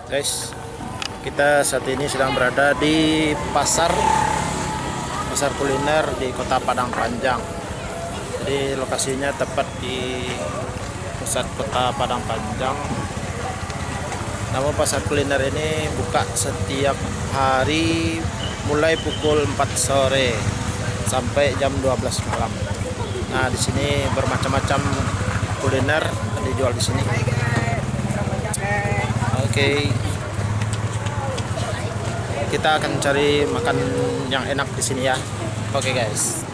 Guys, kita saat ini sedang berada di pasar kuliner di Kota Padang Panjang. Jadi lokasinya tepat di pusat Kota Padang Panjang. Namun pasar kuliner ini buka setiap hari mulai pukul 4 sore sampai jam 12 malam. Nah, di sini bermacam-macam kuliner dijual di sini. Oke. Kita akan cari makan yang enak di sini ya. Oke, guys.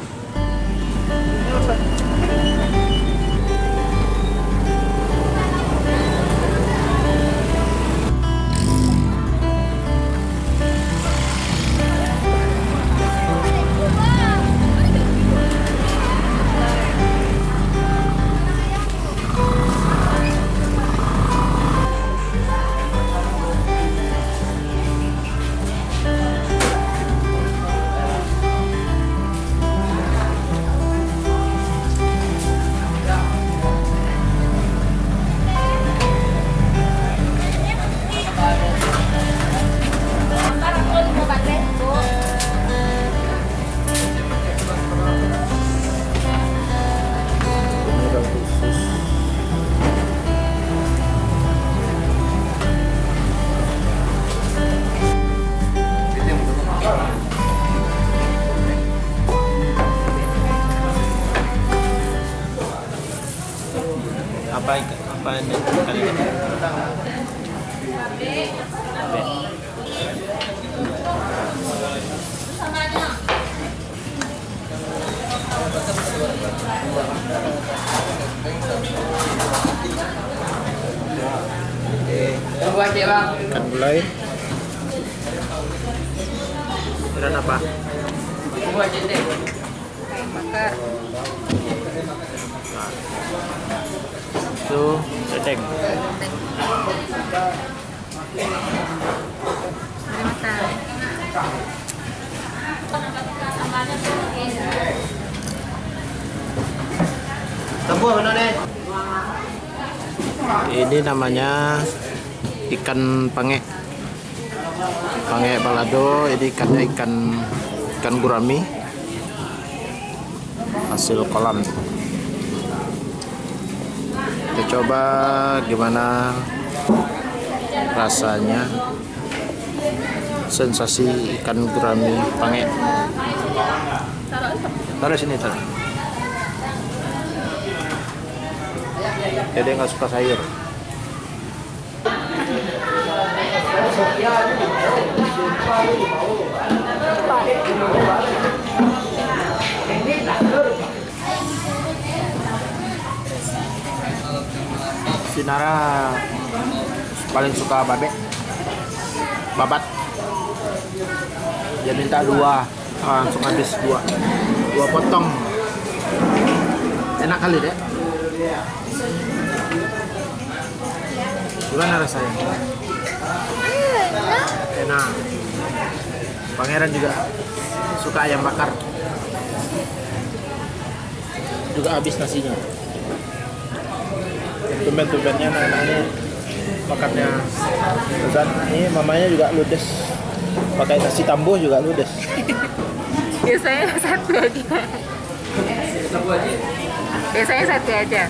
Apa ini kali ini? Ikan gulai. Dan apa? Bakar. Itu sedeng. Ini namanya ikan pange balado. Ini ikan gurami hasil kolam. Kita coba gimana rasanya, sensasi ikan gurami pange. Taruh sini, taruh. Dia nggak suka sayur. Sinara paling suka babat. Dia minta 2, langsung habis 2 potong. Enak kali deh. Gimana rasanya? Enak. Pangeran juga suka ayam bakar. Juga habis nasinya. Tumben-tumbennya anak-anaknya makannya lezat. Ini mamanya juga ludes, pakai nasi tambuh juga ludes. Biasanya satu aja. Biasanya satu aja.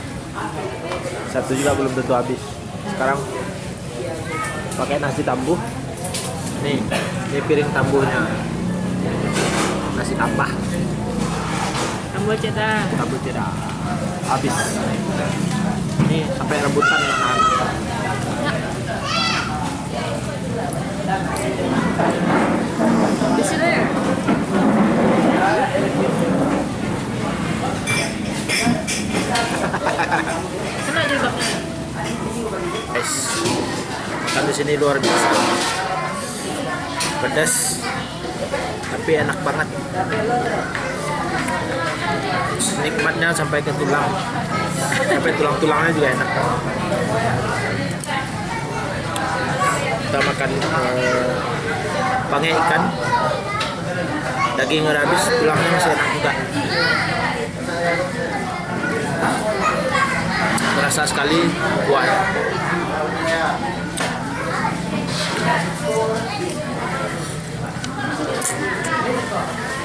Satu juga belum tentu habis. Sekarang pakai nasi tambuh. Nih, ini piring tambuhnya. Nasi tambah. Tambah cedah. Tambuh tidak habis. Ini sampai rebutan ya anak-anak. Di sini. Kena jilbabnya. Guys, makan di sini luar biasa. Pedas, tapi enak banget. Nikmatnya sampai ke tulang. Sampai tulang-tulangnya juga enak. Kita makan pange ikan, daging udah habis, tulangnya masih enak juga. Terasa sekali buah.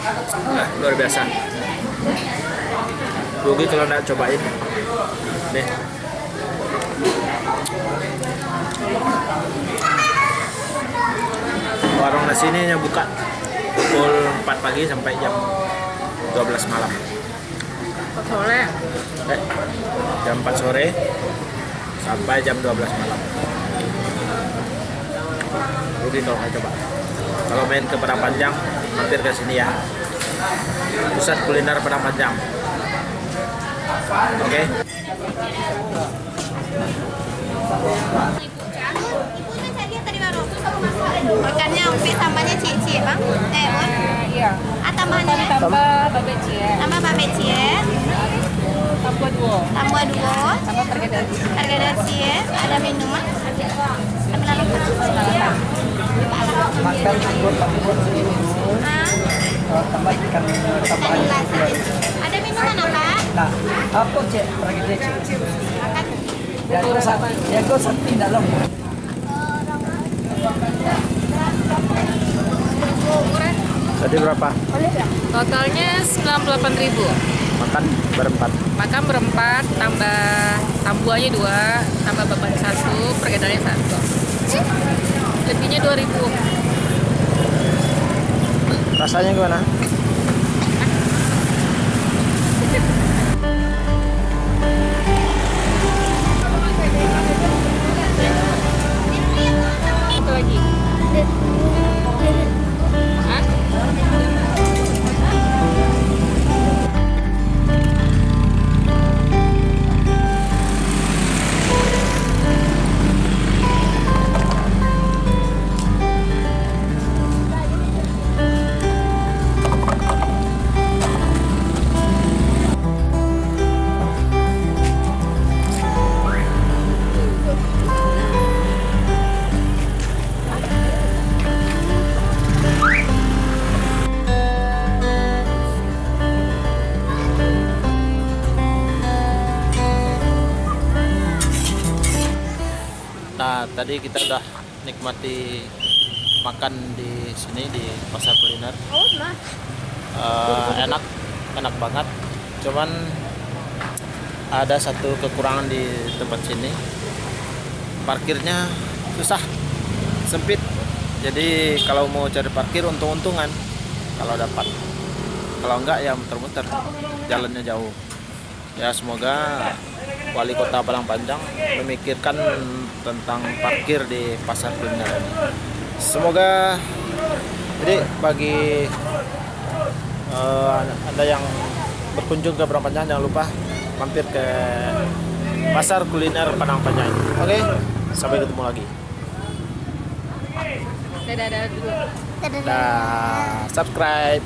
Nah, luar biasa. Rugi kalau nggak cobain. Nih. Warung nasi ini buka pukul 4 pagi sampai jam 12 malam. Sore. Jam 4 sore sampai jam 12 malam. Rugi kalau nggak coba. Kalau main ke Padang Panjang, mampir ke sini ya. Pusat kuliner Padang Panjang. Oke. Makannya umpi sambanya cie-cie bang? Bang? Iya. Tambahannya? Tambah babet cie. Tambah babet cie, Tambah dua. tambah duo, Tambah pergedel. harga cie, ada minuman? Ada lalapan? Makan bubur Ah, tambah ikan tambahan. ada minuman apa? Nah, apa cek pergi dia cek? Makan. Ya kau sampai dalam. Tadi berapa? Totalnya 98.000. Makan berempat. Makan berempat, tambah tambuannya 2, tambah beban 1, pergedelnya 1. Lebihnya 2.000. Rasanya gimana? Satu lagi. Hah? Nah, tadi kita udah nikmati makan di sini di pasar kuliner. Enak, enak banget. Cuman ada satu kekurangan di tempat sini. Parkirnya susah, sempit. Jadi kalau mau cari parkir untung-untungan kalau dapat. Kalau enggak ya muter-muter. Jalannya jauh. Ya semoga Wali Kota Padang Panjang memikirkan tentang parkir di pasar kuliner ini. Semoga jadi bagi Anda yang berkunjung ke Padang Panjang jangan lupa mampir ke pasar kuliner Padang Panjang. Oke, sampai ketemu lagi. Dadah dulu. Dah, subscribe.